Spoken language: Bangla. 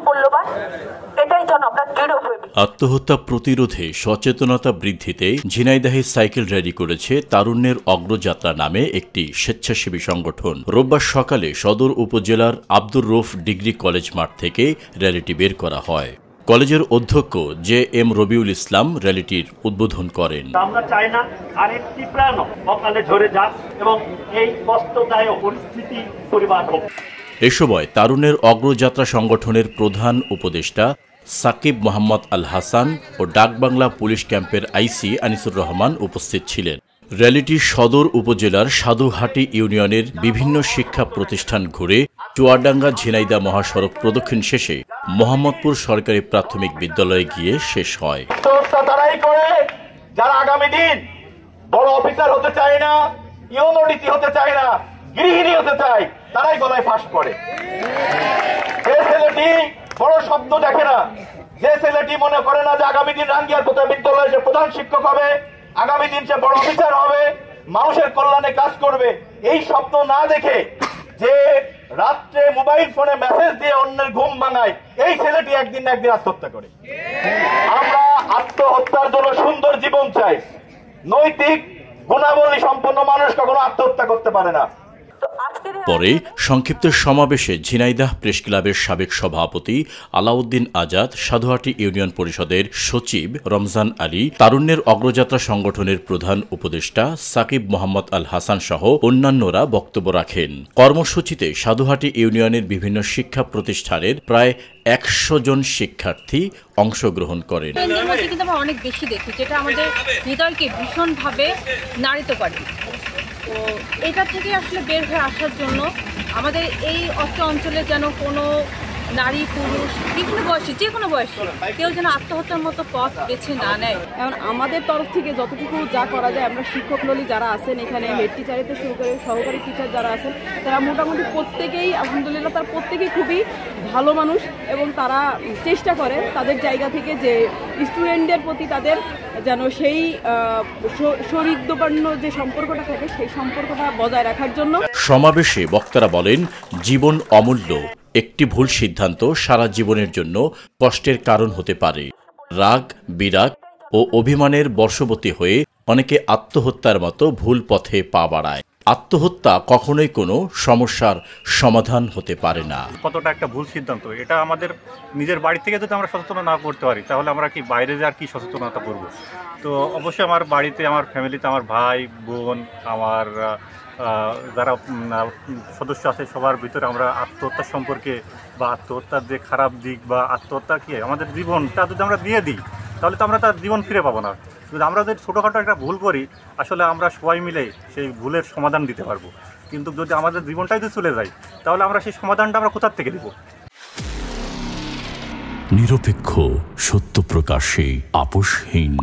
মূল্যবান, এটাই যেন আমরা দৃঢ় হয়ে। আত্মহত্যা প্রতিরোধে সচেতনতা বৃদ্ধিতে ঝিনাইদহে সাইকেল র্যালি করেছে তারুণ্যের অগ্রযাত্রা নামে একটি স্বেচ্ছাসেবী সংগঠন। রোববার সকালে সদর উপজেলার আব্দুর রউফ ডিগ্রি কলেজ মাঠ থেকে র্যালিটি বের করা হয়। কলেজের অধ্যক্ষ জে এম রবিউল ইসলাম র্যালিটির উদ্বোধন করেন। আমরা চাই না আরেকটি প্রাণ অকালে ঝরে যাক এবং এই কষ্টদায়ক পরিস্থিতি পরিবার হোক। এ সময় তারুণ্যের অগ্রযাত্রা সংগঠনের প্রধান উপদেষ্টা সাকিব মোহাম্মদ আল হাসান ও ডাকবাংলা পুলিশ ক্যাম্পের আইসি আনিসুর রহমান উপস্থিত ছিলেন। র্যালিটি সদর উপজেলার সাধুহাটি ইউনিয়নের বিভিন্ন শিক্ষা প্রতিষ্ঠান ঘুরে চুয়াডাঙ্গা ঝিনাইদহ মহাসড়ক প্রদক্ষিণ শেষে মোহাম্মদপুর সরকারি প্রাথমিক বিদ্যালয়ে গিয়ে শেষ হয়। তারাই করে যারা আগামী দিন বড় অফিসার হতে চায় না, ইউনোডিসি হতে চায় না, গৃহিণী হতে চায়, তারাই গলায় ফাঁস পড়ে। যে ছেলেটি বড় স্বপ্ন দেখে না, যে ছেলেটি মনে করে না যে আগামী দিন রাঙ্গিয়ার কোথায় বিদ্যালয়ে সে প্রধান শিক্ষক হবে, আগামী দিন সে বড় অফিসার হবে, মানুষের কল্যাণে কাজ করবে, এই স্বপ্ন না দেখে যে রাত্রে মোবাইল ফোনে মেসেজ দিয়ে অন্যের ঘুম ভাঙায়, এই ছেলেটি একদিন না একদিন আত্মহত্যা করে। আমরা আত্মহত্যার জন্য সুন্দর জীবন চাই। নৈতিক গুণাবলী সম্পন্ন মানুষ কখনো আত্মহত্যা করতে পারে না। পরে সংক্ষিপ্ত সমাবেশে ঝিনাইদহ প্রেস ক্লাবের সাবেক সভাপতি আলাউদ্দিন আজাদ, সাধুহাটি ইউনিয়ন পরিষদের সচিব রমজান আলী, তারুণ্যের অগ্রযাত্রা সংগঠনের প্রধান উপদেষ্টা সাকিব মোহাম্মদ আল হাসান সহ অন্যান্যরা বক্তব্য রাখেন। কর্মসূচিতে সাধুহাটি ইউনিয়নের বিভিন্ন শিক্ষা প্রতিষ্ঠানের প্রায় 100 জন শিক্ষার্থী অংশগ্রহণ করেন। কিন্তু আমরা অনেক বেশি দেখি, যেটা আমাদের হৃদয়কে ভীষণভাবে নাড়িত করে। তো এটা থেকে আসলে বের হয়ে আসার জন্য আমাদের এই অত্র অঞ্চলে যেন কোনো নারী পুরুষ বিভিন্ন বয়সী, যে কোনো বয়সী কেউ যেন আত্মহত্যার মতো পথ বেছে না নেয়। এখন আমাদের তরফ থেকে যতটুকু যা করা যায়, আমরা শিক্ষক ললি যারা আছেন এখানে, হেড টিচারেতে শুরু করে সহকারী টিচার যারা আছেন, তারা মোটামুটি প্রত্যেকেই আলহামদুলিল্লাহ তারা প্রত্যেকেই খুবই ভালো মানুষ এবং তারা চেষ্টা করে তাদের জায়গা থেকে যে স্টুডেন্টদের প্রতি তাদের যেন সেই সৌহার্দ্যপূর্ণ যে সম্পর্কটা থাকে সেই সম্পর্কটা বজায় রাখার জন্য। সমাবেশে বক্তারা বলেন, জীবন অমূল্য, একটি ভুল সিদ্ধান্ত সারা জীবনের জন্য কষ্টের কারণ হতে পারে। রাগ, বিরাগ ও অভিমানের বশবর্তী হয়ে অনেকে আত্মহত্যার মতো ভুল পথে পা বাড়ায়। আত্মহত্যা কখনোই কোনো সমস্যার সমাধান হতে পারে না। কতটা একটা ভুল সিদ্ধান্ত, এটা আমাদের নিজের বাড়ি থেকে যদি আমরা সচেতন না করতে পারি, তাহলে আমরা কি বাইরে যে আর কি সচেতনতা করব? তো অবশ্যই আমার বাড়িতে, আমার ফ্যামিলিতে, আমার ভাই বোন, আমার যারা সদস্য আছে সবার ভিতরে আমরা আত্মহত্যা সম্পর্কে বা আত্মহত্যার যে খারাপ দিক বা আত্মহত্যা কি আমাদের জীবনটা যদি আমরা দিয়ে দিই, তাহলে তো আমরা তার জীবন ফিরে পাবো না। যদি আমরা যদি ছোটোখাটো একটা ভুল করি, আসলে আমরা সবাই মিলে সেই ভুলের সমাধান দিতে পারবো। কিন্তু যদি আমাদের জীবনটাই যদি চলে যায়, তাহলে আমরা সেই সমাধানটা আমরা কোথা থেকে দেব? নিরপেক্ষ, সত্য প্রকাশে আপোষহীন।